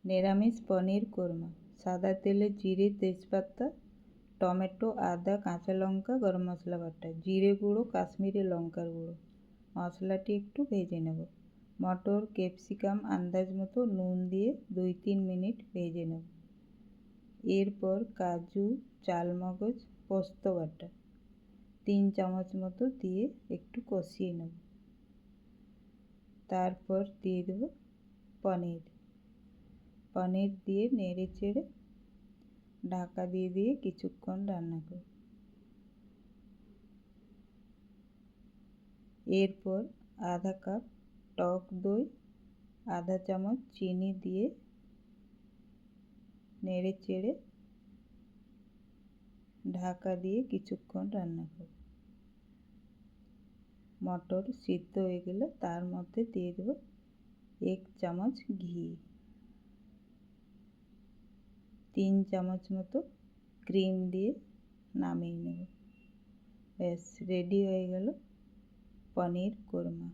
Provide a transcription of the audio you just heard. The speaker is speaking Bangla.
নিরামিষ পনির কোরমা। সাদা তেলে জিরে, তেজপাতা, টমেটো, আদা, কাঁচা লঙ্কা, গরম মশলা বাটা, জিরে গুঁড়ো, কাশ্মীরি লঙ্কার গুঁড়ো। মশলাটি একটু ভেজে নেব। মটর, ক্যাপসিকাম আন্দাজ মতো নুন দিয়ে 2-3 মিনিট ভেজে নেব। এরপর কাজু, চালমগজ, পোস্ত বাটা 3 চামচ মতো দিয়ে একটু কষিয়ে নেব। তারপর দিয়ে দেব পনির দিয়ে নেড়ে চেড়ে ঢাকা দিয়ে কিছুক্ষণ রান্না করব। এরপর আধা কাপ টক দই, আধা চামচ চিনি দিয়ে নেড়ে চেড়ে ঢাকা দিয়ে কিছুক্ষণ রান্না করব। মটর সিদ্ধ হয়ে গেলে তার মধ্যে দিয়ে দেব 1 চামচ ঘি, 3 চামচ মতো ক্রিম দিয়ে নামিয়ে নেব। ব্যাস রেডি হয়ে গেল পনির কোরমা।